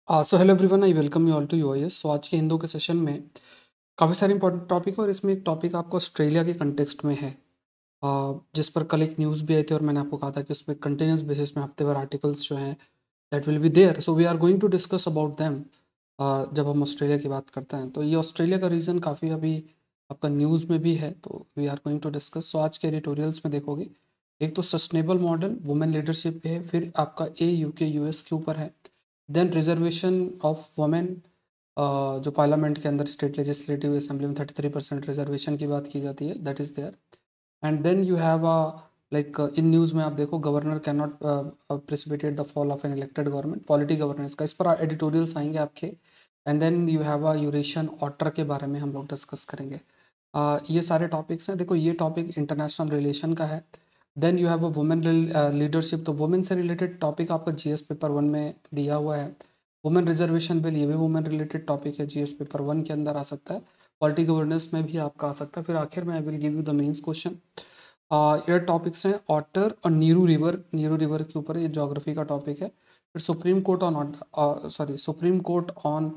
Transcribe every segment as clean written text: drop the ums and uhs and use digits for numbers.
So hello everyone, I welcome you all to UIS. So आज के हिंदू के session में काफ़ी सारे इंपॉर्टेंट टॉपिक है और इसमें एक टॉपिक आपको ऑस्ट्रेलिया के कंटेक्स्ट में है, जिस पर कल एक न्यूज़ भी आई थी और मैंने आपको कहा था कि उसमें कंटिन्यूस बेसिस में हफ्ते भर आर्टिकल्स जो हैं that will be there. So we are going to discuss about them. जब हम ऑस्ट्रेलिया की बात करते हैं तो ये ऑस्ट्रेलिया का रीज़न काफ़ी अभी आपका न्यूज़ में भी है, तो we are going to discuss. So आज के एडिटोरियल्स में देखोगे, एक तो सस्टेनेबल मॉडल वुमेन लीडरशिप पे है, फिर आपका यूके यूएस के ऊपर है, देन रिजर्वेशन ऑफ वुमेन, जो पार्लियामेंट के अंदर स्टेट लेजिस्लेटिव असेंबली में 33% रिजर्वेशन की बात की जाती है, that is there. And then you have like in news में आप देखो, governor can not precipitate the fall of an elected government, polity governance का, इस पर एडिटोरियल्स आएंगे आपके। And then you have Eurasian order के बारे में हम लोग डिस्कस करेंगे। ये सारे टॉपिक्स हैं। देखो, ये टॉपिक इंटरनेशनल रिलेशन का है। Then you have a women leadership, तो वुमेन से रिलेटेड टॉपिक आपका जीएस पेपर 1 में दिया हुआ है। वुमेन रिजर्वेशन बिल, ये भी वुमेन रिलेटेड टॉपिक है, जीएस पेपर 1 के अंदर आ सकता है। पॉलिटी गवर्नेंस में भी आपका आ सकता है। फिर आखिर में I will give you the mains question. ये टॉपिक्स हैं ऑटर और नीरू रिवर, नीरू रिवर के ऊपर ये ज्योग्राफी का टॉपिक है। फिर supreme court on supreme court on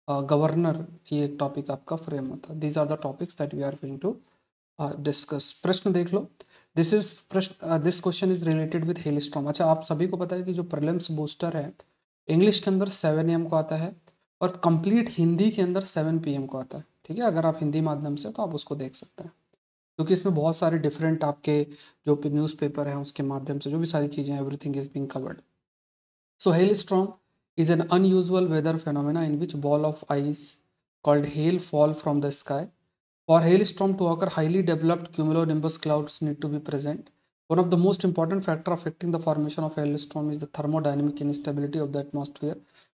governor, ये एक टॉपिक आपका फ्रेम होता है। These are the topics that we are going to discuss. प्रश्न देख लो। This question is related with hailstorm. अच्छा, आप सभी को पता है कि जो प्रीलिम्स बूस्टर है, इंग्लिश के अंदर 7 AM को आता है और कंप्लीट हिंदी के अंदर 7 PM को आता है। ठीक है, अगर आप हिंदी माध्यम से तो आप उसको देख सकते हैं, क्योंकि इसमें बहुत सारे डिफरेंट आपके जो न्यूज़पेपर हैं उसके माध्यम से जो भी सारी चीज़ें, everything is being covered. So hailstorm is an unusual weather phenomena in which ball of ice called hail fall from the sky. For hailstorm to occur, highly developed cumulonimbus clouds need to be present. One of the most important factor affecting the formation of hailstorm is the thermodynamic instability of the atmosphere.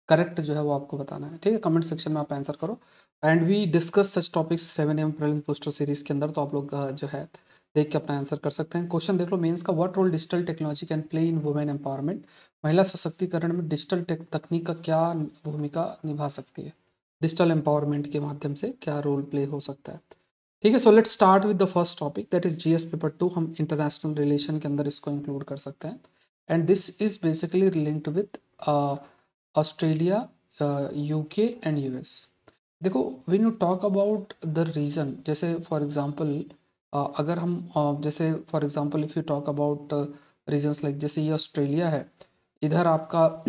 Correct जो है वो आपको बताना है, ठीक है। Comment section में आप आंसर करो। And we discuss such topics 7 AM prelims poster series के अंदर, तो आप लोग जो है देख के अपना आंसर कर सकते हैं। क्वेश्चन देख लो मेंस का, what role digital technology can play in women empowerment. महिला सशक्तिकरण में डिजिटल तकनीक का क्या भूमिका निभा सकती है, डिजिटल एम्पावरमेंट के माध्यम से क्या रोल प्ले हो सकता है। ठीक है, so let's start with the first topic that is GS paper 2। हम इंटरनेशनल रिलेशन के अंदर इसको इंक्लूड कर सकते हैं। And this is basically linked with Australia, UK and US. देखो, when you talk about the region, जैसे फॉर एग्जांपल अगर हम जैसे for example if you talk about regions like, जैसे ये ऑस्ट्रेलिया है, इधर आपका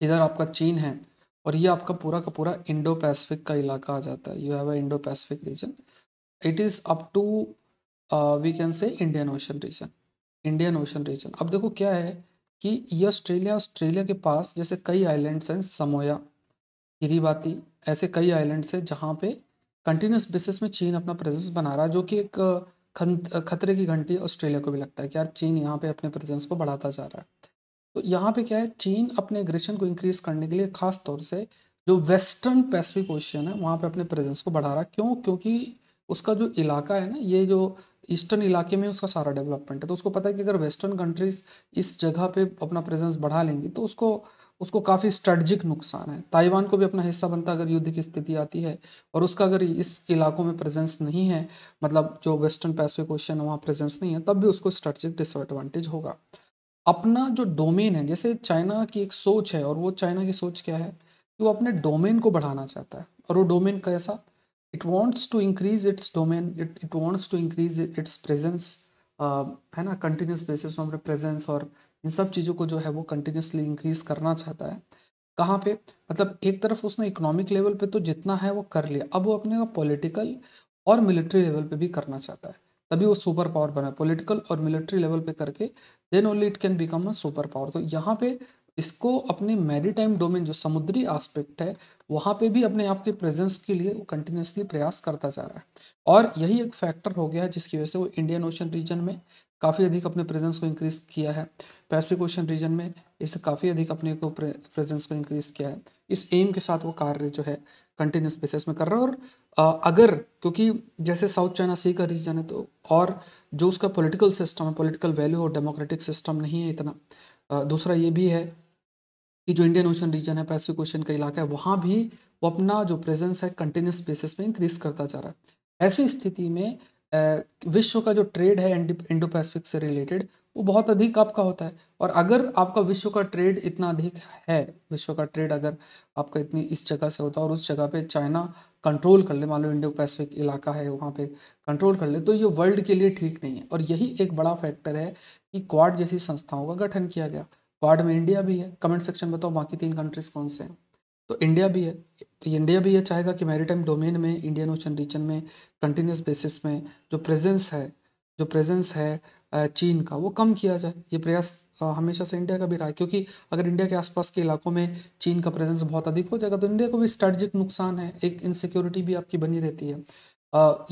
इधर आपका चीन है, और ये आपका पूरा का पूरा इंडो पैसिफिक का इलाका आ जाता है। You have a Indo Pacific region, it is up to we can say Indian Ocean region, Indian Ocean region. अब देखो क्या है कि ये ऑस्ट्रेलिया के पास जैसे कई आइलैंड्स हैं, समोया, किरीबाती, ऐसे कई आइलैंड्स हैं जहाँ पे कंटिन्यूस बेसिस में चीन अपना प्रेजेंस बना रहा है, जो कि एक खतरे की घंटी ऑस्ट्रेलिया को भी लगता है कि यार चीन यहाँ पे अपने प्रेजेंस को बढ़ाता जा रहा है। तो यहाँ पे क्या है, चीन अपने एग्रेशन को इंक्रीज करने के लिए खास तौर से जो वेस्टर्न पैसिफिक ओशियन है वहाँ पे अपने प्रेजेंस को बढ़ा रहा है। क्यों? क्योंकि उसका जो इलाका है ना, ये जो ईस्टर्न इलाके में उसका सारा डेवलपमेंट है, तो उसको पता है कि अगर वेस्टर्न कंट्रीज इस जगह पे अपना प्रेजेंस बढ़ा लेंगी तो उसको उसको काफ़ी स्ट्रेटजिक नुकसान है। ताइवान को भी अपना हिस्सा बनता अगर युद्ध की स्थिति आती है, और उसका अगर इस इलाकों में प्रेजेंस नहीं है, मतलब जो वेस्टर्न पैसिफिक ओशियन है वहाँ प्रेजेंस नहीं है, तब भी उसको स्ट्रेटजिक डिसएडवांटेज होगा। अपना जो डोमेन है, जैसे चाइना की एक सोच है, और वो चाइना की सोच क्या है कि वो अपने डोमेन को बढ़ाना चाहता है। और वो डोमेन कैसा, it wants to increase its domain, it wants to increase its presence, है ना, कंटिन्यूस बेसिस में अपने प्रेजेंस और इन सब चीज़ों को जो है वो कंटिन्यूसली इंक्रीज करना चाहता है। कहाँ पे, मतलब एक तरफ उसने इकोनॉमिक लेवल पे तो जितना है वो कर लिया, अब वो अपने पॉलिटिकल और मिलिट्री लेवल पे भी करना चाहता है, तभी वो सुपर पावर बना। पॉलिटिकल और मिलिट्री लेवल पे करके then only it can become a super power. तो यहाँ पे इसको अपने मैरीटाइम डोमेन, जो समुद्री एस्पेक्ट है, वहाँ पे भी अपने आप के प्रेजेंस के लिए वो कंटिन्यूसली प्रयास करता जा रहा है। और यही एक फैक्टर हो गया है जिसकी वजह से वो इंडियन ओशन रीजन में काफ़ी अधिक अपने प्रेजेंस को इंक्रीज किया है, पैसिफिक ओशन रीजन में इससे काफ़ी अधिक अपने को प्रेजेंस को इंक्रीज किया है। इस एम के साथ वो कार्य जो है कंटिन्यूस बेसिस में कर रहा है। और अगर, क्योंकि जैसे साउथ चाइना सी का रीजन है, तो और जो उसका पॉलिटिकल सिस्टम है, पॉलिटिकल वैल्यू और डेमोक्रेटिक सिस्टम नहीं है इतना। दूसरा ये भी है कि जो इंडियन ओशन रीजन है, पैसिफिक ओशन का इलाका है, वहाँ भी वो अपना जो प्रेजेंस है कंटिन्यूस बेसिस में इंक्रीज करता जा रहा है। ऐसी स्थिति में विश्व का जो ट्रेड है इंडो पैसिफिक से रिलेटेड वो बहुत अधिक आपका होता है। और अगर आपका विश्व का ट्रेड इतना अधिक है, विश्व का ट्रेड अगर आपका इतनी इस जगह से होता है और उस जगह पे चाइना कंट्रोल कर ले, मान लो इंडो पैसिफिक इलाका है वहाँ पे कंट्रोल कर ले, तो ये वर्ल्ड के लिए ठीक नहीं है। और यही एक बड़ा फैक्टर है कि क्वाड जैसी संस्थाओं का गठन किया गया। क्वाड में इंडिया भी है। कमेंट सेक्शन में बताओ बाकी 3 कंट्रीज कौन से हैं। तो इंडिया भी है। तो इंडिया भी ये चाहेगा कि मैरीटाइम डोमेन में, इंडियन ओशन रीजन में कंटिन्यूस बेसिस में जो प्रेजेंस है चीन का, वो कम किया जाए। ये प्रयास हमेशा से इंडिया का भी रहा है, क्योंकि अगर इंडिया के आसपास के इलाकों में चीन का प्रेजेंस बहुत अधिक हो जाएगा तो इंडिया को भी स्ट्रेटजिक नुकसान है, एक इनसिक्योरिटी भी आपकी बनी रहती है।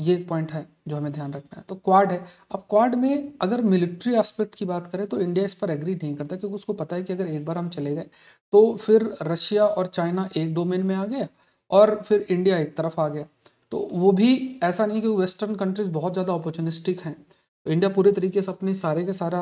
ये एक पॉइंट है जो हमें ध्यान रखना है। तो क्वाड है। अब क्वाड में अगर मिलिट्री एस्पेक्ट की बात करें तो इंडिया इस पर एग्री नहीं करता, क्योंकि उसको पता है कि अगर एक बार हम चले गए तो फिर रशिया और चाइना एक डोमेन में आ गया और फिर इंडिया एक तरफ आ गया। तो वो भी ऐसा नहीं कि वेस्टर्न कंट्रीज बहुत ज़्यादा अपॉर्चुनिस्टिक हैं, तो इंडिया पूरे तरीके से अपनी सारे के सारा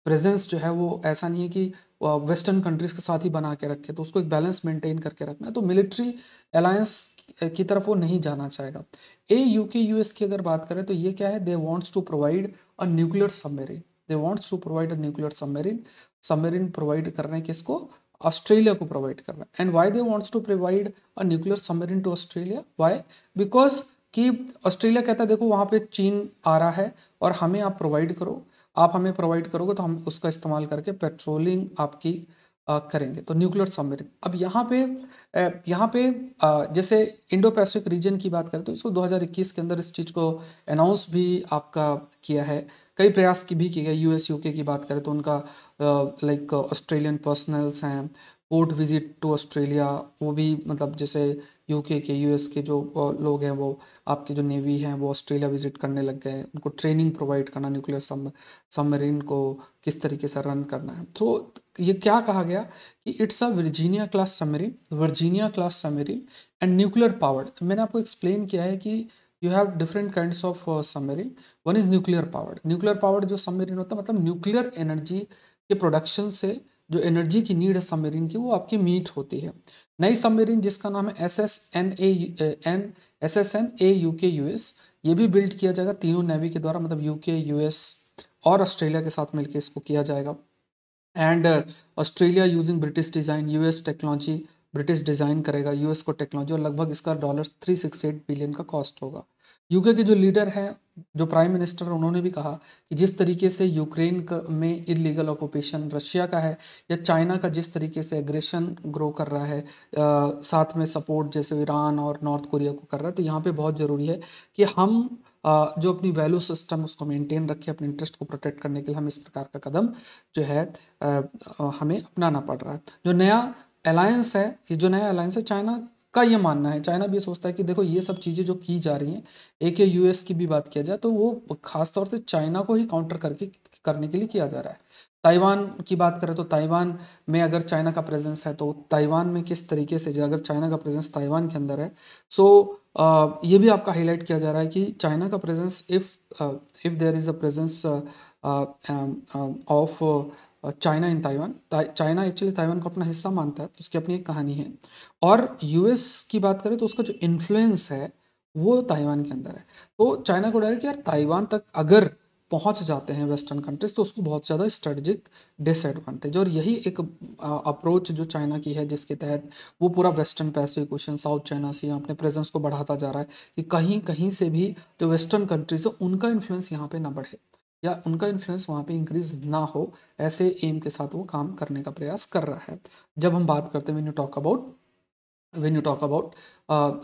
प्रेजेंस जो है वो ऐसा नहीं है कि वेस्टर्न कंट्रीज के साथ ही बना के रखे, तो उसको एक बैलेंस मेंटेन करके रखना है। तो मिलिट्री अलायंस की तरफ वो नहीं जाना चाहेगा। यूके यूएस की अगर बात करें तो ये क्या है, they wants to provide a nuclear submarine. They wants to provide a nuclear submarine. Submarine provide कर रहे हैं किसको? ऑस्ट्रेलिया को प्रोवाइड कर रहा है। And why they wants to provide a nuclear submarine to Australia? Why? Because कि Australia कहता है देखो वहाँ पे चीन आ रहा है और हमें आप प्रोवाइड करो, आप हमें प्रोवाइड करोगे तो हम उसका इस्तेमाल करके पेट्रोलिंग आपकी करेंगे। तो न्यूक्लियर सबमरीन। अब यहाँ पे जैसे इंडो पैसिफिक रीजन की बात करें तो इसको 2021 के अंदर इस चीज़ को अनाउंस भी आपका किया है। कई प्रयास की भी की गई। यूएस यूके की बात करें तो उनका लाइक ऑस्ट्रेलियन पर्सनल्स हैं, पोर्ट विजिट टू ऑस्ट्रेलिया, वो भी मतलब जैसे यूके के यूएस के जो लोग हैं वो आपके जो नेवी हैं वो ऑस्ट्रेलिया विजिट करने लग गए, उनको ट्रेनिंग प्रोवाइड करना न्यूक्लियर सबमरीन को किस तरीके से रन करना है। तो ये क्या कहा गया कि it's a Virginia class submarine and nuclear powered. मैंने आपको एक्सप्लेन किया है कि you have different kinds of submarine. One is nuclear powered जो सबमरीन होता है मतलब न्यूक्लियर एनर्जी के प्रोडक्शन से जो एनर्जी की नीड है सबमरीन की वो आपकी मीट होती है। नई सबमरीन जिसका नाम है SSN-AUKUS, ये भी बिल्ड किया जाएगा तीनों नेवी के द्वारा, मतलब यूके, यूएस और ऑस्ट्रेलिया के साथ मिलकर इसको किया जाएगा। And Australia using British design, US technology, British design करेगा यूएस को टेक्नोलॉजी, और लगभग इसका $368 बिलियन का कॉस्ट होगा। यूके के जो लीडर हैं, जो प्राइम मिनिस्टर, उन्होंने भी कहा कि जिस तरीके से यूक्रेन में इलीगल ऑक्यूपेशन रशिया का है, या चाइना का जिस तरीके से एग्रेशन ग्रो कर रहा है, साथ में सपोर्ट जैसे ईरान और नॉर्थ कोरिया को कर रहा है, तो यहाँ पे बहुत ज़रूरी है कि हम जो अपनी वैल्यू सिस्टम उसको मेंटेन रखें। अपने इंटरेस्ट को प्रोटेक्ट करने के लिए हम इस प्रकार का कदम जो है हमें अपनाना पड़ रहा है। जो नया अलायंस है चाइना का ये मानना है, चाइना भी ये सोचता है कि देखो ये सब चीज़ें जो की जा रही हैं, एक यूएस की भी बात किया जाए तो वो खास तौर से चाइना को ही काउंटर करने के लिए किया जा रहा है। ताइवान की बात करें तो ताइवान में अगर चाइना का प्रेजेंस है तो ताइवान में किस तरीके से, अगर चाइना का प्रेजेंस ताइवान के अंदर है, सो ये भी आपका हाईलाइट किया जा रहा है कि चाइना का presence, if there is a presence of China in Taiwan, China actually Taiwan को अपना हिस्सा मानता है, तो उसकी अपनी एक कहानी है। और यूएस की बात करें तो उसका जो इन्फ्लुएंस है वो ताइवान के अंदर है। तो चाइना को डर है कि यार ताइवान तक अगर पहुंच जाते हैं वेस्टर्न कंट्रीज तो उसको बहुत ज़्यादा स्ट्रेटजिक डिसएडवांटेज। और यही एक अप्रोच जो चाइना की है, जिसके तहत वो पूरा western pacific ocean, south China sea अपने प्रेजेंस को बढ़ाता जा रहा है कि कहीं कहीं से भी जो वेस्टर्न कंट्रीज है उनका इन्फ्लुएंस यहाँ पे ना बढ़े या उनका इन्फ्लुएंस वहाँ पे इंक्रीज ना हो, ऐसे एम के साथ वो काम करने का प्रयास कर रहा है। जब हम बात करते हैं when you talk about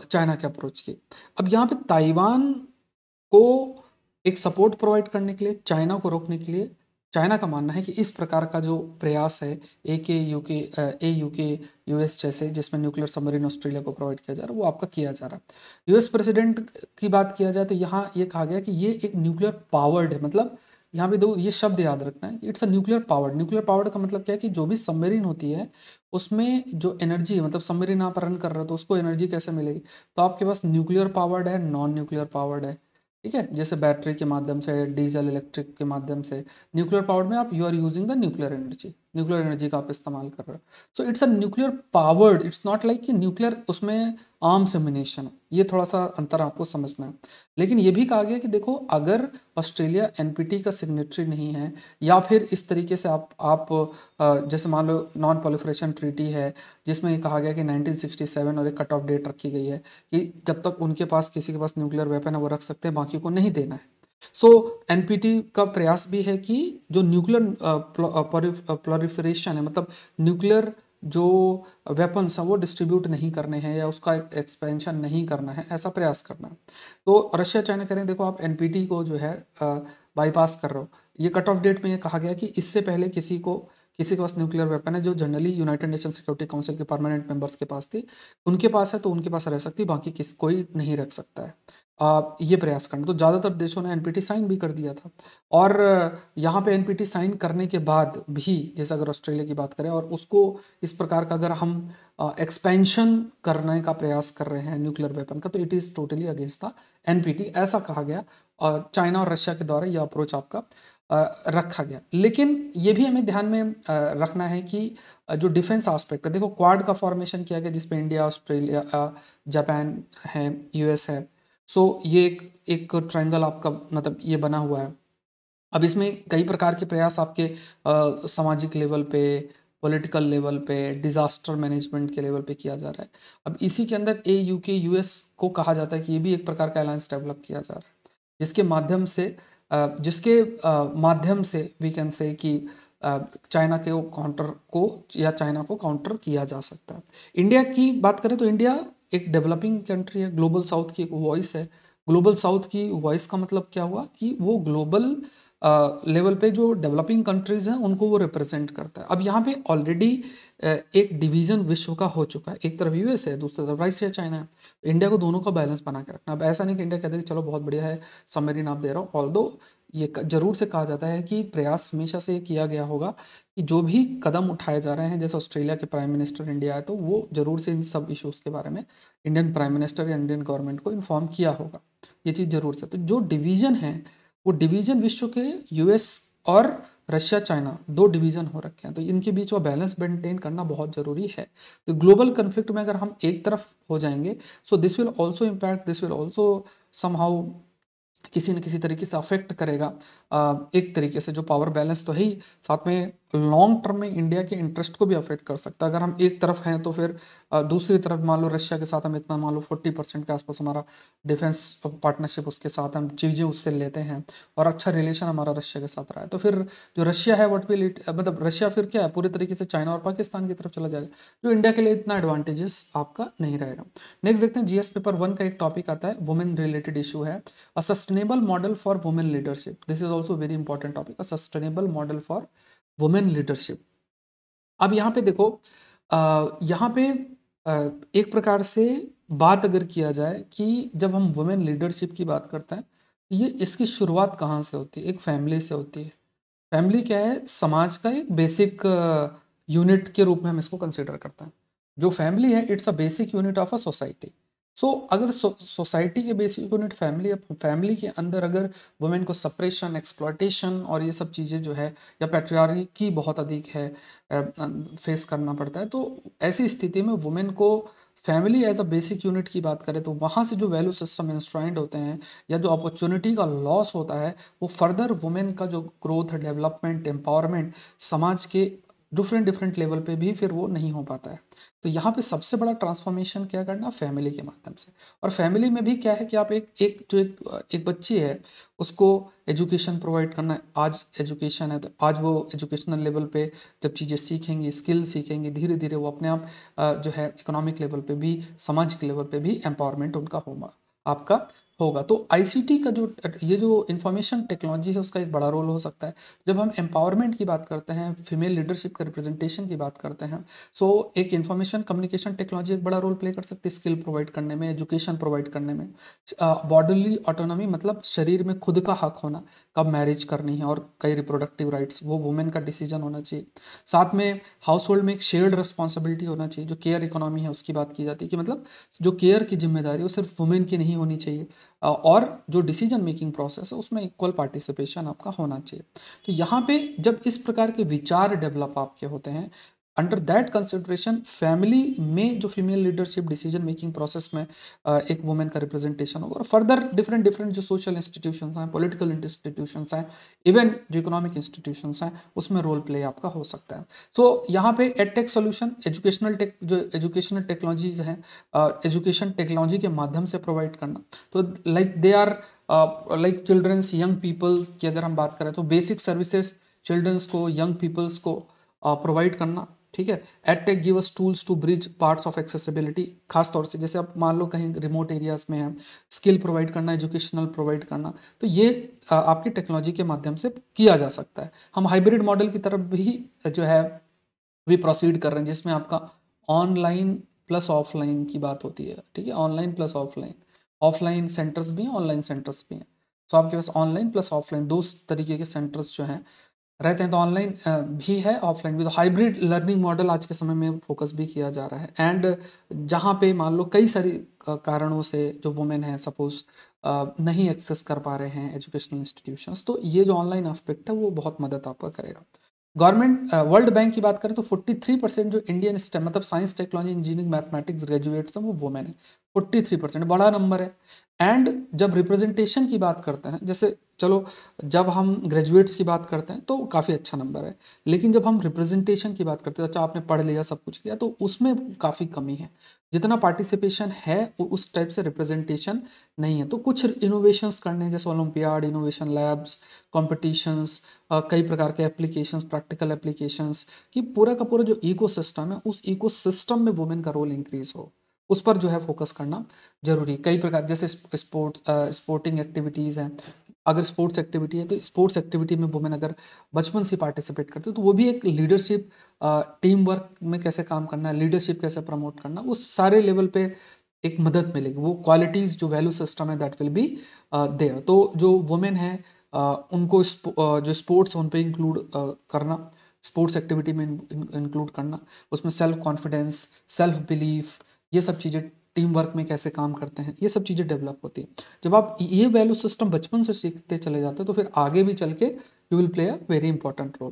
China के अप्रोच की। अब यहाँ पे ताइवान को एक सपोर्ट प्रोवाइड करने के लिए, चाइना को रोकने के लिए, चाइना का मानना है कि इस प्रकार का जो प्रयास है ए यूके यूएस जैसे, जिसमें न्यूक्लियर सबमरीन ऑस्ट्रेलिया को प्रोवाइड किया जा रहा है, वो आपका किया जा रहा है। यूएस प्रेसिडेंट की बात किया जाए तो यहाँ ये कहा गया कि ये एक न्यूक्लियर पावर्ड है, मतलब यहाँ पे दो ये शब्द याद रखना है, it's a nuclear powered. Nuclear powered का मतलब क्या है कि जो भी सबमरीन होती है उसमें जो एनर्जी है, मतलब सबमरीन आप रन कर रहे हो तो उसको एनर्जी कैसे मिलेगी, तो आपके पास न्यूक्लियर पावर्ड है, नॉन न्यूक्लियर पावर्ड है, ठीक है, जैसे बैटरी के माध्यम से, डीजल इलेक्ट्रिक के माध्यम से। न्यूक्लियर पावर में आप you are using the nuclear energy, nuclear energy का आप इस्तेमाल कर रहे हो। So it's a nuclear powered, it's not like कि न्यूक्लियर उसमें आर्म्स एमिनेशन है, ये थोड़ा सा अंतर आपको समझना है। लेकिन ये भी कहा गया कि देखो अगर ऑस्ट्रेलिया एनपीटी का सिग्नेटरी नहीं है, या फिर इस तरीके से आप जैसे मान लो नॉन प्रोलिफरेशन ट्रीटी है जिसमें ये कहा गया कि 1967 और एक कट ऑफ डेट रखी गई है कि जब तक उनके पास किसी के पास न्यूक्लियर वेपन है वो रख सकते हैं, बाकी को नहीं देना है। सो एनपीटी का प्रयास भी है कि जो न्यूक्लियर प्रोलिफरेशन है, मतलब न्यूक्लियर जो वेपन्स हैं वो डिस्ट्रीब्यूट नहीं करने हैं या उसका एक्सपेंशन नहीं करना है, ऐसा प्रयास करना है। तो रशिया चाइना कह रहे हैं देखो आप एनपीटी को जो है बाईपास कर रहे हो। ये कट ऑफ डेट में ये कहा गया कि इससे पहले किसी के पास न्यूक्लियर वेपन है जो generally United nation security council के परमानेंट मेंबर्स के पास थी, उनके पास है तो उनके पास रह सकती, बाकी कोई नहीं रख सकता है। ये प्रयास करना, तो ज़्यादातर देशों ने एनपीटी साइन भी कर दिया था। और यहाँ पे एनपीटी साइन करने के बाद भी, जैसे अगर ऑस्ट्रेलिया की बात करें और उसको इस प्रकार का अगर हम एक्सपेंशन करने का प्रयास कर रहे हैं न्यूक्लियर वेपन का, तो it is totally against the NPT, ऐसा कहा गया। और चाइना और रशिया के द्वारा ये अप्रोच आपका रखा गया। लेकिन ये भी हमें ध्यान में रखना है कि जो डिफेंस आस्पेक्ट है, देखो क्वाड का फॉर्मेशन किया गया जिसमें इंडिया, ऑस्ट्रेलिया, जापान है, यूएस है। सो ये एक ट्रायंगल आपका मतलब ये बना हुआ है। अब इसमें कई प्रकार के प्रयास आपके सामाजिक लेवल पे, पॉलिटिकल लेवल पे, डिजास्टर मैनेजमेंट के लेवल पे किया जा रहा है। अब इसी के अंदर EU के यूएस को कहा जाता है कि ये भी एक प्रकार का अलायंस डेवलप किया जा रहा है जिसके माध्यम से वी कैन से कि चाइना के काउंटर को या चाइना को काउंटर किया जा सकता है। इंडिया की बात करें तो इंडिया एक डेवलपिंग कंट्री है, ग्लोबल साउथ की एक वॉइस है। ग्लोबल साउथ की वॉइस का मतलब क्या हुआ कि वो ग्लोबल लेवल पे जो डेवलपिंग कंट्रीज हैं उनको वो रिप्रेजेंट करता है। अब यहाँ पे ऑलरेडी एक डिवीजन विश्व का हो चुका है, एक तरफ यूएस है, दूसरी तरफ रशिया चाइना है। इंडिया को दोनों का बैलेंस बना के रखना। अब ऐसा नहीं कि इंडिया कहते कि चलो बहुत बढ़िया है, सबमरीन आप दे रहा हो। ऑल्दो ये जरूर से कहा जाता है कि प्रयास हमेशा से किया गया होगा कि जो भी कदम उठाए जा रहे हैं, जैसे ऑस्ट्रेलिया के प्राइम मिनिस्टर इंडिया है तो वो जरूर से इन सब इश्यूज़ के बारे में इंडियन प्राइम मिनिस्टर या इंडियन गवर्नमेंट को इन्फॉर्म किया होगा, ये चीज़ जरूर से। तो जो डिवीज़न है वो डिवीज़न विश्व के यूएस और रशिया चाइना दो डिवीज़न हो रखे हैं, तो इनके बीच में बैलेंस मेंटेन करना बहुत ज़रूरी है। तो ग्लोबल कन्फ्लिक्ट में अगर हम एक तरफ हो जाएंगे, so this will also impact, this will also somehow किसी न किसी तरीके से अफेक्ट करेगा एक तरीके से जो पावर बैलेंस तो है ही, साथ में लॉन्ग टर्म में इंडिया के इंटरेस्ट को भी अफेक्ट कर सकता है। अगर हम एक तरफ हैं तो फिर दूसरी तरफ मान लो रशिया के साथ हम इतना मान लो 40% के आसपास हमारा डिफेंस पार्टनरशिप, उसके साथ हम चीज़ें उससे लेते हैं और अच्छा रिलेशन हमारा रशिया के साथ रहा है, तो फिर जो रशिया है व्हाट विल इट, मतलब रशिया फिर क्या है पूरी तरीके से चाइना और पाकिस्तान की तरफ चला जाएगा, जो इंडिया के लिए इतना एडवांटेजेस आपका नहीं रहेगा। नेक्स्ट देखते हैं जीएस पेपर 1 का एक टॉपिक आता है, वुमेन रिलेटेड इशू है, a sustainable model for women leadership. This is also very important topic, a sustainable model for women leadership. अब यहाँ पे देखो यहाँ पे एक प्रकार से बात अगर किया जाए कि जब हम वुमेन लीडरशिप की बात करते हैं, ये इसकी शुरुआत कहाँ से होती है? एक फैमिली से होती है। फैमिली क्या है? समाज का एक बेसिक यूनिट के रूप में हम इसको कंसिडर करते हैं। जो फैमिली है it's a basic unit of a society. So अगर सोसाइटी के बेसिक यूनिट फैमिली, फैमिली के अंदर अगर वुमेन को सप्रेशन, एक्सप्लॉयटेशन और ये सब चीज़ें जो है या पैट्रियार्की बहुत अधिक है फेस करना पड़ता है, तो ऐसी स्थिति में वुमेन को family as a basic unit की बात करें तो वहाँ से जो वैल्यू सिस्टम इंस्ट्राइंड होते हैं या जो अपॉर्चुनिटी का लॉस होता है, वो फर्दर वुमेन का जो ग्रोथ, डेवलपमेंट, एम्पावरमेंट समाज के डिफरेंट डिफरेंट लेवल पे भी फिर वो नहीं हो पाता है। तो यहाँ पे सबसे बड़ा ट्रांसफॉर्मेशन क्या करना? फैमिली के माध्यम से। और फैमिली में भी क्या है कि आप एक बच्ची है उसको एजुकेशन प्रोवाइड करना है। आज एजुकेशन है तो आज वो एजुकेशनल लेवल पे जब चीज़ें सीखेंगी, स्किल सीखेंगी, धीरे धीरे वो अपने आप जो है इकोनॉमिक लेवल पे भी, सामाजिक लेवल पे भी एम्पावरमेंट उनका होगा, आपका होगा। तो आईसीटी का जो ये जो इंफॉर्मेशन टेक्नोलॉजी है उसका एक बड़ा रोल हो सकता है। जब हम एम्पावरमेंट की बात करते हैं, फीमेल लीडरशिप का रिप्रेजेंटेशन की बात करते हैं, सो एक इंफॉर्मेशन कम्युनिकेशन टेक्नोलॉजी एक बड़ा रोल प्ले कर सकती है स्किल प्रोवाइड करने में, एजुकेशन प्रोवाइड करने में। बॉडीली ऑटोनॉमी मतलब शरीर में खुद का हक होना, कब मैरिज करनी है और कई रिप्रोडक्टिव राइट्स, वो वुमेन का डिसीजन होना चाहिए। साथ में हाउस होल्ड में एक शेयर्ड रिस्पॉन्सिबिलिटी होना चाहिए। जो केयर इकोनॉमी है उसकी बात की जाती है कि मतलब जो केयर की जिम्मेदारी वो सिर्फ वुमेन की नहीं होनी चाहिए, और जो डिसीजन मेकिंग प्रोसेस है उसमें इक्वल पार्टिसिपेशन आपका होना चाहिए। तो यहाँ पे जब इस प्रकार के विचार डेवलप आपके होते हैं, अंडर दैट कंसिडरेशन फैमिली में जो female leadership decision making process में एक वुमेन का रिप्रेजेंटेशन होगा, और फर्दर डिफरेंट डिफरेंट जो सोशल इंस्टीट्यूशंस हैं, पॉलिटिकल इंस्टीट्यूशंस हैं, इवन जो इकोनॉमिक इंस्टीट्यूशंस हैं, उसमें रोल प्ले आपका हो सकता है। सो यहाँ पे एडटेक सोल्यूशन जो एजुकेशनल टेक्नोलॉजीज हैं, एजुकेशन टेक्नोलॉजी के माध्यम से प्रोवाइड करना, तो like they are like childrens young people की अगर हम बात करें तो बेसिक सर्विसेज चिल्ड्रंस को, यंग पीपल्स को प्रोवाइड करना, ठीक है। Edtech give us tools to bridge parts of accessibility, खास तौर से जैसे आप मान लो कहीं रिमोट एरियाज में है, स्किल प्रोवाइड करना, एजुकेशनल प्रोवाइड करना, तो ये आपकी टेक्नोलॉजी के माध्यम से किया जा सकता है। हम हाइब्रिड मॉडल की तरफ भी जो है भी प्रोसीड कर रहे हैं, जिसमें आपका ऑनलाइन प्लस ऑफलाइन की बात होती है, ठीक है। Online plus offline, offline centres भी हैं, ऑनलाइन सेंटर्स भी हैं। तो आपके पास ऑनलाइन प्लस ऑफलाइन दो तरीके के सेंटर्स जो हैं रहते हैं। तो ऑनलाइन भी है, ऑफलाइन भी। तो हाइब्रिड लर्निंग मॉडल आज के समय में फोकस भी किया जा रहा है। एंड जहाँ पे मान लो कई सारी कारणों से जो वुमेन है सपोज नहीं एक्सेस कर पा रहे हैं एजुकेशनल इंस्टीट्यूशंस, तो ये जो ऑनलाइन एस्पेक्ट है वो बहुत मदद आपका करेगा। गवर्नमेंट वर्ल्ड बैंक की बात करें तो 43% जो इंडियन स्टेम मतलब science technology engineering mathematics graduates हैं वो वुमेन है। 43% बड़ा नंबर है। एंड जब रिप्रेजेंटेशन की बात करते हैं, जैसे चलो जब हम ग्रेजुएट्स की बात करते हैं तो काफ़ी अच्छा नंबर है, लेकिन जब हम रिप्रेजेंटेशन की बात करते हैं, अच्छा आपने पढ़ लिया सब कुछ किया, तो उसमें काफ़ी कमी है। जितना पार्टिसिपेशन है उस टाइप से रिप्रेजेंटेशन नहीं है। तो कुछ इनोवेशंस करने जैसे ओलंपियाड, इनोवेशन लैब्स, कॉम्पिटिशन्स, कई प्रकार के एप्लीकेशंस, प्रैक्टिकल एप्लीकेशंस कि पूरा का पूरा जो इकोसिस्टम है उस इकोसिस्टम में वुमेन का रोल इंक्रीज हो, उस पर जो है फोकस करना जरूरी। कई प्रकार जैसे स्पोर्टिंग एक्टिविटीज़ हैं, अगर स्पोर्ट्स एक्टिविटी है तो स्पोर्ट्स एक्टिविटी में वुमेन अगर बचपन से पार्टिसिपेट करते हो तो वो भी एक लीडरशिप, टीम वर्क में कैसे काम करना है, लीडरशिप कैसे प्रमोट करना, उस सारे लेवल पे एक मदद मिलेगी। वो क्वालिटीज़ जो वैल्यू सिस्टम है दैट विल बी देयर। तो जो वुमेन है उनको जो स्पोर्ट्स उन पे इंक्लूड करना, स्पोर्ट्स एक्टिविटी में इंक्लूड करना, उसमें सेल्फ कॉन्फिडेंस, सेल्फ बिलीफ, ये सब चीज़ें टीम वर्क में कैसे काम करते हैं, ये सब चीज़ें डेवलप होती हैं। जब आप ये वैल्यू सिस्टम बचपन से सीखते चले जाते हैं तो फिर आगे भी चल के you will play a very important role.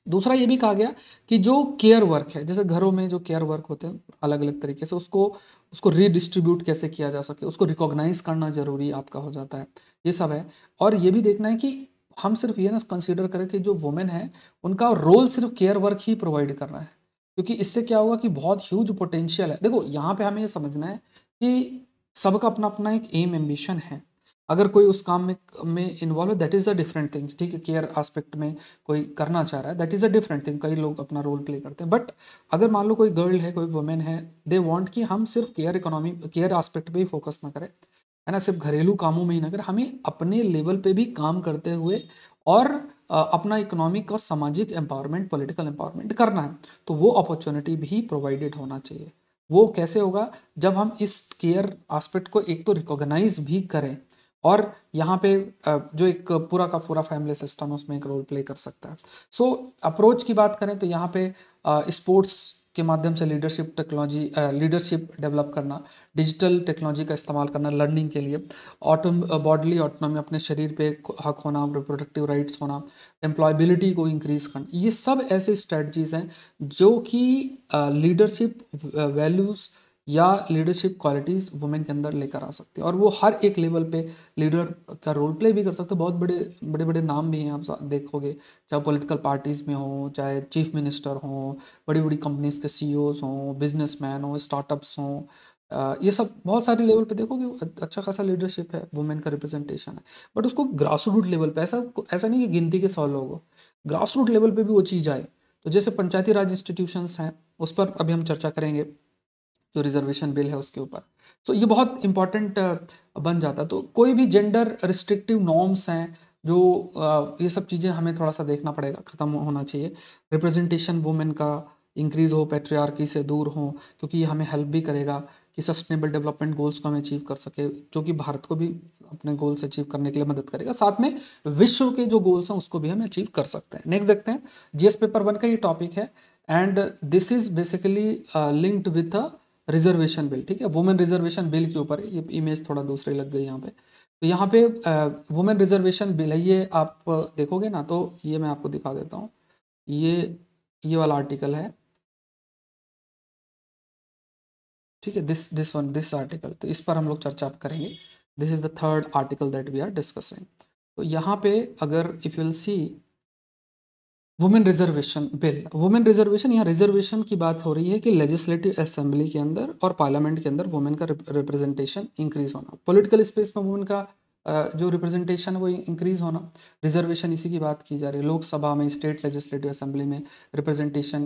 दूसरा ये भी कहा गया कि जो केयर वर्क है, जैसे घरों में जो केयर वर्क होते हैं अलग अलग तरीके से, उसको उसको रीडिस्ट्रीब्यूट कैसे किया जा सके, उसको रिकॉग्नाइज करना जरूरी आपका हो जाता है। ये सब है। और ये भी देखना है कि हम सिर्फ ये ना कंसिडर करें कि जो वुमेन है उनका रोल सिर्फ केयर वर्क ही प्रोवाइड करना है, क्योंकि इससे क्या होगा कि बहुत ह्यूज पोटेंशियल है। देखो यहाँ पे हमें ये समझना है कि सबका अपना अपना एक एम एम्बिशन है। अगर कोई उस काम में इन्वॉल्व है that is a different thing, ठीक है। केयर एस्पेक्ट में कोई करना चाह रहा है that is a different thing, कई लोग अपना रोल प्ले करते हैं। बट अगर मान लो कोई गर्ल है, कोई वुमेन है, दे वांट कि हम सिर्फ केयर एस्पेक्ट पे ही फोकस ना करें, है ना, सिर्फ घरेलू कामों में ही ना करें, हमें अपने लेवल पे भी काम करते हुए और अपना इकोनॉमिक और सामाजिक एम्पावरमेंट, पॉलिटिकल एम्पावरमेंट करना है, तो वो अपॉर्चुनिटी भी प्रोवाइडेड होना चाहिए। वो कैसे होगा, जब हम इस केयर एस्पेक्ट को एक तो रिकॉग्नाइज भी करें और यहाँ पे जो एक पूरा का पूरा फैमिली सिस्टम उसमें एक रोल प्ले कर सकता है। सो अप्रोच की बात करें तो यहाँ पे स्पोर्ट्स के माध्यम से लीडरशिप डेवलप करना, डिजिटल टेक्नोलॉजी का इस्तेमाल करना लर्निंग के लिए, बॉडली ऑटोनॉमी, अपने शरीर पे हक होना, रिप्रोडक्टिव राइट्स होना, एम्प्लॉयबिलिटी को इंक्रीज करना, ये सब ऐसे स्ट्रेटजीज हैं जो कि लीडरशिप वैल्यूज़ या लीडरशिप क्वालिटीज़ वुमेन के अंदर लेकर आ सकती है, और वो हर एक लेवल पे लीडर का रोल प्ले भी कर सकते हैं। बहुत बड़े बड़े नाम भी हैं, आप देखोगे, चाहे पॉलिटिकल पार्टीज़ में हो, चाहे चीफ मिनिस्टर हों, बड़ी बड़ी कंपनीज के सीईओज हों, बिजनेसमैन हों, स्टार्टअप्स हों, ये सब बहुत सारे लेवल पे देखोगे अच्छा खासा लीडरशिप है, वुमेन का रिप्रेजेंटेशन है। बट उसको ग्रास रूट लेवल पे, ऐसा नहीं कि गिनती के 100 लोग हो, ग्रास रूट लेवल पे भी वो चीज़ आए। तो जैसे पंचायती राज इंस्टीट्यूशंस हैं, उस पर अभी हम चर्चा करेंगे, जो रिजर्वेशन बिल है उसके ऊपर। तो ये बहुत इंपॉर्टेंट बन जाता है। तो कोई भी जेंडर रिस्ट्रिक्टिव नॉर्म्स हैं जो ये सब चीज़ें हमें थोड़ा सा देखना पड़ेगा, ख़त्म होना चाहिए। रिप्रेजेंटेशन वुमेन का इंक्रीज़ हो, पैट्रियार्की से दूर हो, क्योंकि ये हमें हेल्प भी करेगा कि सस्टेनेबल डेवलपमेंट गोल्स को हम अचीव कर सके, जो कि भारत को भी अपने गोल्स अचीव करने के लिए मदद करेगा। साथ में विश्व के जो गोल्स हैं उसको भी हम अचीव कर सकते हैं। नेक्स्ट देखते हैं, जीएस पेपर 1 का ये टॉपिक है, and this is basically linked with reservation bill, ठीक है, वुमेन रिजर्वेशन बिल के ऊपर ये इमेज थोड़ा दूसरी लग गई यहाँ पे। तो यहाँ पे वुमेन रिजर्वेशन बिल है, ये आप देखोगे ना तो ये मैं आपको दिखा देता हूँ, ये वाला आर्टिकल है, ठीक है, दिस आर्टिकल, तो इस पर हम लोग चर्चा करेंगे। This is the third article that we are discussing. तो यहाँ पे अगर if you will see women reservation bill, women reservation, यहाँ रिजर्वेशन की बात हो रही है कि लेजिस्लेटिव असेंबली के अंदर और पार्लियामेंट के अंदर वुमेन का रिप्रेजेंटेशन इंक्रीज होना, पॉलिटिकल स्पेस में वुमेन का जो रिप्रेजेंटेशन है वो इंक्रीज होना। रिजर्वेशन इसी की बात की जा रही है, लोकसभा में, स्टेट लेजिस्लेटिव असेंबली में रिप्रेजेंटेशन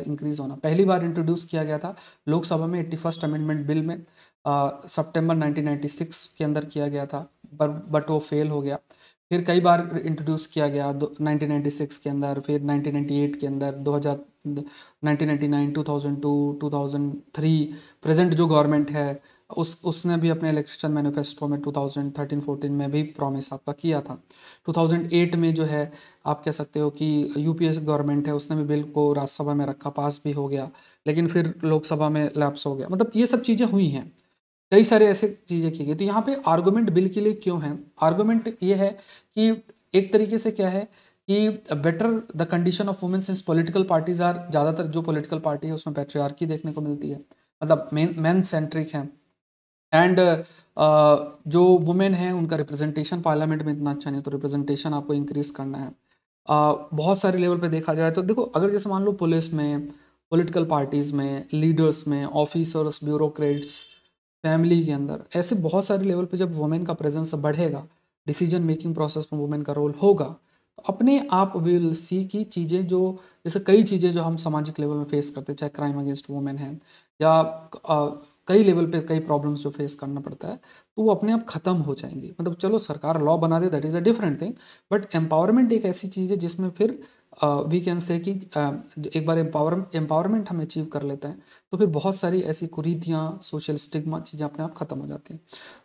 इंक्रीज होना। पहली बार इंट्रोड्यूस किया गया था लोकसभा में 81st अमेंडमेंट बिल में, सितंबर 1996 के अंदर किया गया था, बट वो फेल हो गया। फिर कई बार इंट्रोड्यूस किया गया 1996 के अंदर, फिर 1998 के अंदर, 2000, 1999, 2002, 2003, प्रेजेंट जो गवर्नमेंट है उसने भी अपने इलेक्शन मैनिफेस्टो में 2013-14 में भी प्रॉमिस आपका किया था। 2008 में जो है आप कह सकते हो कि यूपीए गवर्नमेंट है, उसने भी बिल को राज्यसभा में रखा, पास भी हो गया, लेकिन फिर लोकसभा में लैप्स हो गया। मतलब ये सब चीज़ें हुई हैं, कई सारे ऐसे चीज़ें की गई। तो यहाँ पे आर्गुमेंट बिल के लिए क्यों है, आर्गुमेंट ये है कि एक तरीके से क्या है कि better the condition of women since political parties are, ज़्यादातर जो पॉलिटिकल पार्टी है उसमें पैट्रियार्की देखने को मिलती है, मतलब मेन सेंट्रिक है। एंड जो वुमेन है उनका रिप्रेजेंटेशन पार्लियामेंट में इतना अच्छा नहीं, तो रिप्रेजेंटेशन आपको इंक्रीज करना है। बहुत सारे लेवल पे देखा जाए तो देखो, अगर जैसे मान लो पुलिस में, पॉलिटिकल पार्टीज़ में, लीडर्स में, ऑफिसर्स, ब्यूरोक्रेट्स, फैमिली के अंदर, ऐसे बहुत सारे लेवल पे जब वुमेन का प्रेजेंस बढ़ेगा, डिसीजन मेकिंग प्रोसेस में वुमेन का रोल होगा, तो अपने आप विल सी की चीज़ें जो, जैसे कई चीज़ें जो हम सामाजिक लेवल में फेस करते हैं, चाहे क्राइम अगेंस्ट वुमेन है या कई लेवल पे कई प्रॉब्लम्स जो फेस करना पड़ता है, तो वो अपने आप ख़त्म हो जाएंगी। मतलब चलो सरकार लॉ बना दे, that is a different thing, but empowerment एक ऐसी चीज़ है जिसमें फिर वी कैन से कि एक बार एम्पावरमेंट हम अचीव कर लेते हैं तो फिर बहुत सारी ऐसी कुरीतियाँ, सोशल स्टिग्मा चीज़ें अपने आप ख़त्म हो जाती हैं।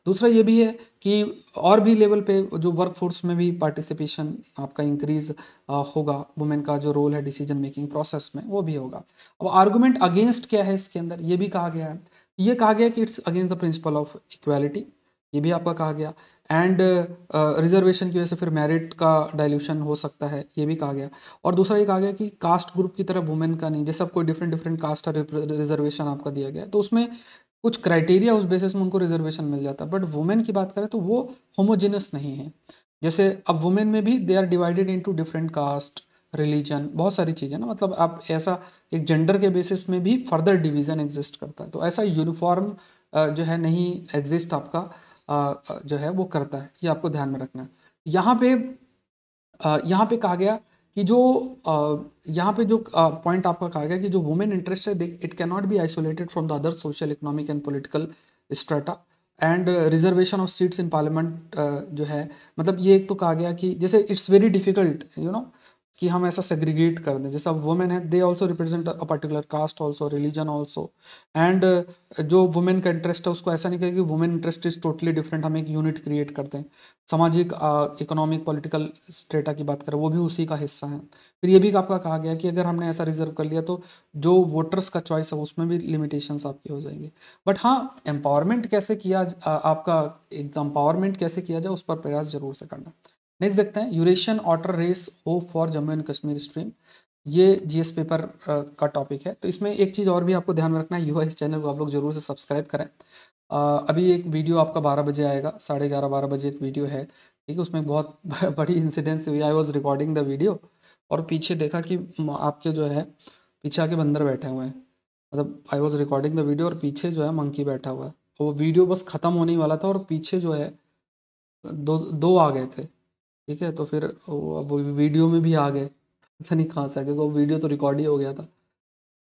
दूसरा ये भी है कि और भी लेवल पे जो वर्क फोर्स में भी पार्टिसिपेशन आपका इंक्रीज होगा, वुमेन का जो रोल है डिसीजन मेकिंग प्रोसेस में वो भी होगा। अब आर्गुमेंट अगेंस्ट क्या है इसके अंदर, ये भी कहा गया है, ये कहा गया कि it's against the principle of equality, ये भी आपका कहा गया। एंड रिजर्वेशन की वजह से फिर मेरिट का डाइल्यूशन हो सकता है, ये भी कहा गया। और दूसरा ये कहा गया कि कास्ट ग्रुप की तरफ वुमेन का नहीं, जैसे कोई डिफरेंट डिफरेंट कास्ट का रिजर्वेशन आपका दिया गया तो उसमें कुछ क्राइटेरिया उस बेसिस में उनको रिजर्वेशन मिल जाता है, बट वुमेन की बात करें तो वो होमोजेनस नहीं है। जैसे अब वुमेन में भी they are divided into different caste, religion, बहुत सारी चीज़ें ना, मतलब आप ऐसा एक जेंडर के बेसिस में भी फर्दर डिवीज़न एग्जिस्ट करता है, तो ऐसा यूनिफॉर्म जो है नहीं एग्जिस्ट आपका जो है वो करता है, ये आपको ध्यान में रखना है। यहाँ पे कहा गया कि जो यहाँ पे जो पॉइंट आपका कहा गया कि जो वुमेन इंटरेस्ट है, it can not be isolated from the other social, economic and political strata and reservation of seats in parliament जो है, मतलब ये एक तो कहा गया कि जैसे इट्स वेरी डिफिकल्ट कि हम ऐसा सेग्रीगेट कर दें, जैसे अब वुमेन है they also represent a particular caste also, religion also, and जो वुमेन का इंटरेस्ट है उसको ऐसा नहीं कहें कि women interest is totally different, हम एक यूनिट क्रिएट करते हैं। सामाजिक, इकोनॉमिक, पॉलिटिकल स्टेटा की बात करें वो भी उसी का हिस्सा है। फिर ये भी आपका कहा गया कि अगर हमने ऐसा रिजर्व कर लिया तो जो वोटर्स का चॉइस है उसमें भी लिमिटेशंस आपकी हो जाएंगी। बट हाँ, एम्पावरमेंट कैसे किया, आपका एम्पावरमेंट कैसे किया जाए उस पर प्रयास जरूर से करना। नेक्स्ट देखते हैं, Eurasian otter race hope for Jammu and Kashmir stream, ये जीएस पेपर का टॉपिक है। तो इसमें एक चीज़ और भी आपको ध्यान में रखना है, यूएस चैनल को आप लोग जरूर से सब्सक्राइब करें। अभी एक वीडियो आपका 12 बजे आएगा, 11:30-12 बजे एक वीडियो है, ठीक है, उसमें बहुत बड़ी इंसिडेंस हुई। I was recording the video और पीछे देखा कि आपके जो है पीछे आके बंदर बैठे हुए हैं, मतलब I was recording the video और पीछे जो है मंकी बैठा हुआ है, तो वो वीडियो बस ख़त्म होने ही वाला था और पीछे जो है दो दो आ गए थे, ठीक है, तो फिर वो वीडियो में भी आ गए, पता नहीं कहाँ से आ गए, वो वीडियो तो रिकॉर्ड ही हो गया था।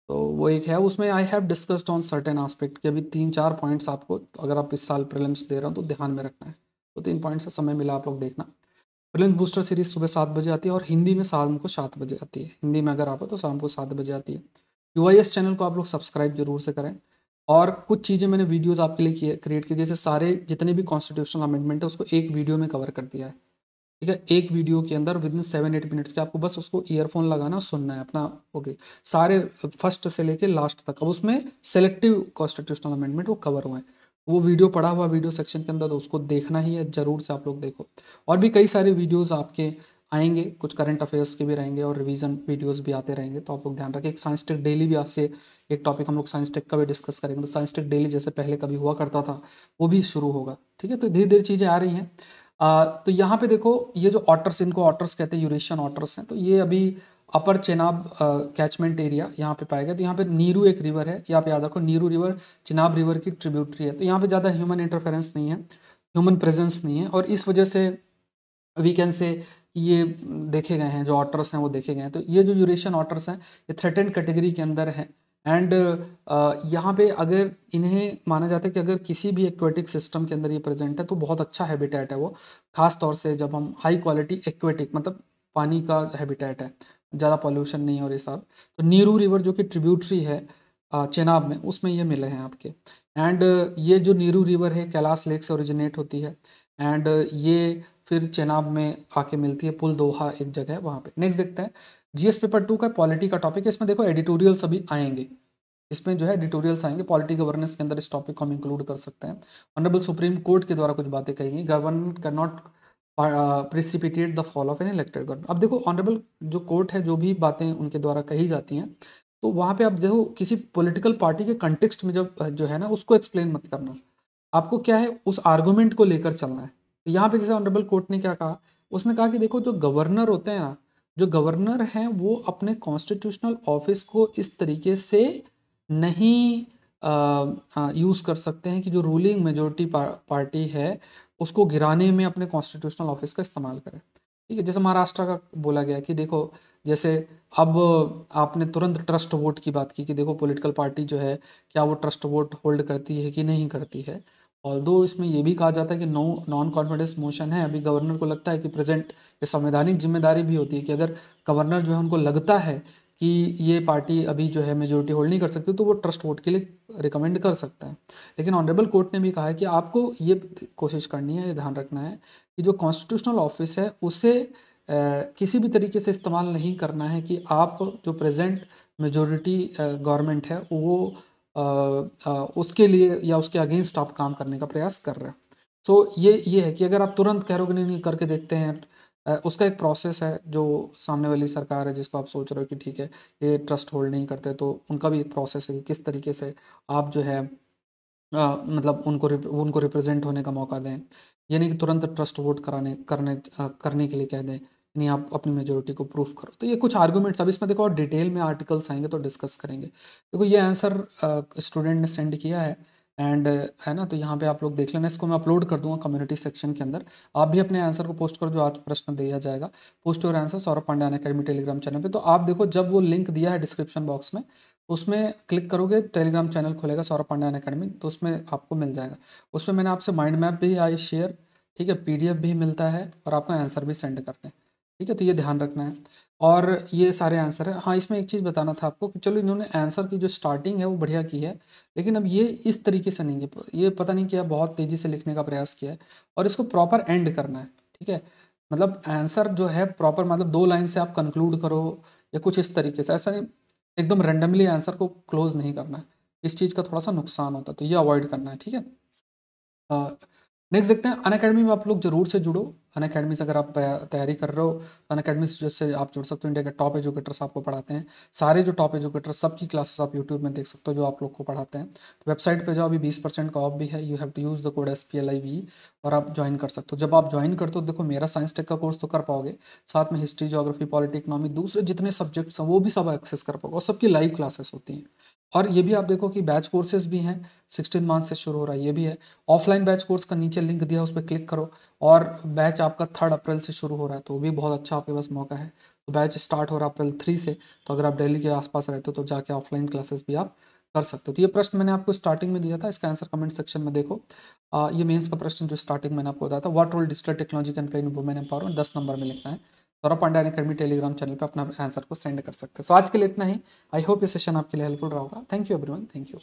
तो वो एक है, उसमें I have discussed on certain aspect के अभी 3-4 पॉइंट्स आपको, अगर आप इस साल प्रीलिम्स दे रहे हो तो ध्यान में रखना है। तो 3 पॉइंट्स का समय मिला, आप लोग देखना। प्रीलिम्स बूस्टर सीरीज सुबह 7 बजे आती है और हिंदी में शाम को 7 बजे आती है, हिंदी में अगर आप हो तो शाम को 7 बजे आती है। यूआईएस चैनल को आप लोग सब्सक्राइब जरूर से करें। और कुछ चीज़ें मैंने वीडियोज़ आपके लिए क्रिएट की, जैसे सारे जितने भी कॉन्स्टिट्यूशनल अमेंडमेंट है उसको एक वीडियो में कवर कर दिया है, ठीक है, एक वीडियो के अंदर विद इन 7-8 मिनट्स के आपको बस उसको ईयरफोन लगाना, सुनना है अपना। ओके, सारे फर्स्ट से लेके लास्ट तक। अब उसमें सेलेक्टिव कॉन्स्टिट्यूशनल अमेंडमेंट वो कवर हुए हैं, वो वीडियो पड़ा हुआ वीडियो सेक्शन के अंदर, तो उसको देखना ही है, जरूर से आप लोग देखो। और भी कई सारे वीडियोज़ आपके आएंगे, कुछ करंट अफेयर्स के भी रहेंगे और रिवीजन वीडियोस भी आते रहेंगे, तो आप लोग ध्यान रखें। एक साइंस टेक डेली भी आज से एक टॉपिक हम लोग साइंस टेक का भी डिस्कस करेंगे, तो साइंस टेक डेली जैसे पहले कभी हुआ करता था वो भी शुरू होगा। ठीक है, तो धीरे धीरे चीज़ें आ रही हैं। तो यहाँ पे देखो, ये जो ऑटर्स, इनको ऑटर्स कहते हैं, यूरेशियन ऑटर्स हैं, तो ये अभी अपर चेनाब कैचमेंट एरिया यहाँ पे पाया गया। तो यहाँ पे नीरू एक रिवर है, यहाँ पे याद रखो, नीरू रिवर चिनाब रिवर की ट्रिब्यूटरी है। तो यहाँ पे ज़्यादा ह्यूमन इंटरफेरेंस नहीं है, ह्यूमन प्रेजेंस नहीं है, और इस वजह से वीकेंड से ये देखे गए हैं, जो ऑटर्स हैं वो देखे गए हैं। तो ये जो यूरेशियन ऑटर्स हैं ये थ्रेटेंड कैटेगरी के अंदर है। एंड यहाँ पे अगर इन्हें माना जाता है कि अगर किसी भी एक्वेटिक सिस्टम के अंदर ये प्रेजेंट है तो बहुत अच्छा हैबिटेट है वो, खास तौर से जब हम हाई क्वालिटी एक्वेटिक, मतलब पानी का हैबिटेट है, ज़्यादा पॉल्यूशन नहीं है और ये सब। तो नीरू रिवर जो कि ट्रिब्यूटरी है चेनाब में, उसमें ये मिले हैं आपके। एंड ये जो नीरू रिवर है कैलाश लेक से ओरिजिनेट होती है, एंड ये फिर चेनाब में आके मिलती है, पुल दोहा एक जगह है वहाँ पे। नेक्स्ट देखते हैं, जीएस पेपर 2 का पॉलिटी का टॉपिक है। इसमें देखो एडिटोरियल सभी आएंगे, इसमें जो है एडिटोरियल्स आएंगे। पॉलिटी गवर्नेंस के अंदर इस टॉपिक को हम इंक्लूड कर सकते हैं। ऑनरेबल सुप्रीम कोर्ट के द्वारा कुछ बातें कही गई, government can not precipitate the fall of an elected government. अब देखो ऑनरेबल जो कोर्ट है, जो भी बातें उनके द्वारा कही जाती हैं, तो वहाँ पे आप देखो किसी पॉलिटिकल पार्टी के कंटेक्स्ट में जब जो है ना, उसको एक्सप्लेन मत करना, आपको क्या है उस आर्गूमेंट को लेकर चलना है। यहाँ पे जैसे ऑनरेबल कोर्ट ने क्या कहा, उसने कहा कि देखो जो गवर्नर होते हैं ना, जो गवर्नर हैं वो अपने कॉन्स्टिट्यूशनल ऑफिस को इस तरीके से नहीं यूज़ कर सकते हैं कि जो रूलिंग मेजोरिटी पार्टी है उसको गिराने में अपने कॉन्स्टिट्यूशनल ऑफिस का इस्तेमाल करें। ठीक है, जैसे महाराष्ट्र का बोला गया कि देखो, जैसे अब आपने तुरंत ट्रस्ट वोट की बात की कि देखो पॉलिटिकल पार्टी जो है क्या वो ट्रस्ट वोट होल्ड करती है कि नहीं करती है। ऑल्दो इसमें ये भी कहा जाता है कि नॉन कॉन्फिडेंस मोशन है, अभी गवर्नर को लगता है कि प्रेजेंट ये संवैधानिक जिम्मेदारी भी होती है कि अगर गवर्नर जो है उनको लगता है कि ये पार्टी अभी जो है मेजोरिटी होल्ड नहीं कर सकती, तो वो ट्रस्ट वोट के लिए रिकमेंड कर सकता है। लेकिन ऑनरेबल कोर्ट ने भी कहा है कि आपको ये कोशिश करनी है, ये ध्यान रखना है कि जो कॉन्स्टिट्यूशनल ऑफिस है उसे किसी भी तरीके से इस्तेमाल नहीं करना है कि आप जो प्रेजेंट मेजोरिटी गवर्नमेंट है वो उसके लिए या उसके अगेंस्ट आप काम करने का प्रयास कर रहे हैं। सो ये है कि अगर आप तुरंत कह रहे हो कि नहीं करके देखते हैं, उसका एक प्रोसेस है। जो सामने वाली सरकार है जिसको आप सोच रहे हो कि ठीक है ये ट्रस्ट होल्ड नहीं करते, तो उनका भी एक प्रोसेस है कि किस तरीके से आप जो है मतलब उनको रिप्रेजेंट होने का मौका दें। ये नहीं कि तुरंत ट्रस्ट वोट करने के लिए कह दें, नहीं आप अपनी मेजोरिटी को प्रूफ करो। तो ये कुछ आर्गुमेंट्स, अब इसमें देखो और डिटेल में आर्टिकल्स आएंगे तो डिस्कस करेंगे। देखो ये आंसर स्टूडेंट ने सेंड किया है, एंड है ना, तो यहाँ पे आप लोग देख लेना, इसको मैं अपलोड कर दूंगा कम्युनिटी सेक्शन के अंदर। आप भी अपने आंसर को पोस्ट करो, जो आज प्रश्न दिया जाएगा। Post your answer Saurabh Pandya Academy Telegram channel पे। तो आप देखो जब वो लिंक दिया है डिस्क्रिप्शन बॉक्स में, उसमें क्लिक करोगे टेलीग्राम चैनल खुलेगा सौरभ पांड्या अकेडमी, तो उसमें आपको मिल जाएगा। उसमें मैंने आपसे माइंड मैप भी आई शेयर, ठीक है, पीडीएफ भी मिलता है, और आपको आंसर भी सेंड करने हैं। ठीक है, तो ये ध्यान रखना है। और ये सारे आंसर है। हाँ, इसमें एक चीज़ बताना था आपको कि चलो इन्होंने आंसर की जो स्टार्टिंग है वो बढ़िया की है, लेकिन अब ये इस तरीके से नहीं है, ये पता नहीं क्या बहुत तेज़ी से लिखने का प्रयास किया है, और इसको प्रॉपर एंड करना है। ठीक है, मतलब आंसर जो है प्रॉपर, मतलब 2 लाइन से आप कंक्लूड करो या कुछ इस तरीके से, ऐसा नहीं एकदम रैंडमली आंसर को क्लोज नहीं करना है। इस चीज़ का थोड़ा सा नुकसान होता है, तो ये अवॉइड करना है। ठीक है, नेक्स्ट देखते हैं, अनअकैडमी में आप लोग जरूर से जुड़ो। अनअकैडमी से अगर आप तैयारी कर रहे हो तो अनअकैडमी से आप जुड़ सकते हो। इंडिया के टॉप एजुकेटर्स आपको पढ़ाते हैं, सारे जो टॉप एजुकेटर्स सबकी क्लासेस आप यूट्यूब में देख सकते हो जो आप लोग को पढ़ाते हैं। तो वेबसाइट पे जाओ, अभी 20% का ऑफ भी है, you have to use the code SPLIV, और आप ज्वाइन कर सकते हो। जब आप ज्वाइन करते हो देखो मेरा साइंस टेक का कोर्स तो कर पाओगे, साथ में हिस्ट्री, ज्योग्राफी, पॉलिटी, इकोनॉमी, दूसरे जितने सब्जेक्ट्स हैं वो भी सब एक्सेस कर पाओगे, और सबकी लाइव क्लासेस होती हैं। और ये भी आप देखो कि बैच कोर्सेज भी हैं, 16 मार्च से शुरू हो रहा है, ये भी है। ऑफलाइन बैच कोर्स का नीचे लिंक दिया है, उस पर क्लिक करो, और बैच आपका 3 अप्रैल से शुरू हो रहा है, तो वो भी बहुत अच्छा आपके पास मौका है। तो बैच स्टार्ट हो रहा है अप्रैल 3 से, तो अगर आप दिल्ली के आसपास रहते हो तो जाके ऑफलाइन क्लासेस भी आप कर सकते हो। तो ये प्रश्न मैंने आपको स्टार्टिंग में दिया था, इसका आंसर कमेंट सेक्शन में देखो। ये मेंस का प्रश्न जो स्टार्टिंग मैंने आपको बताया था, what role digital technology can play in women empowerment, 10 number में लिखना है। Saurabh Pandya Academy Telegram channel पे अपना आंसर को सेंड कर सकते हैं। सो आज के लिए इतना ही। आई होप ये सेशन आपके लिए हेल्पफुल रहा होगा। Thank you everyone, thank you.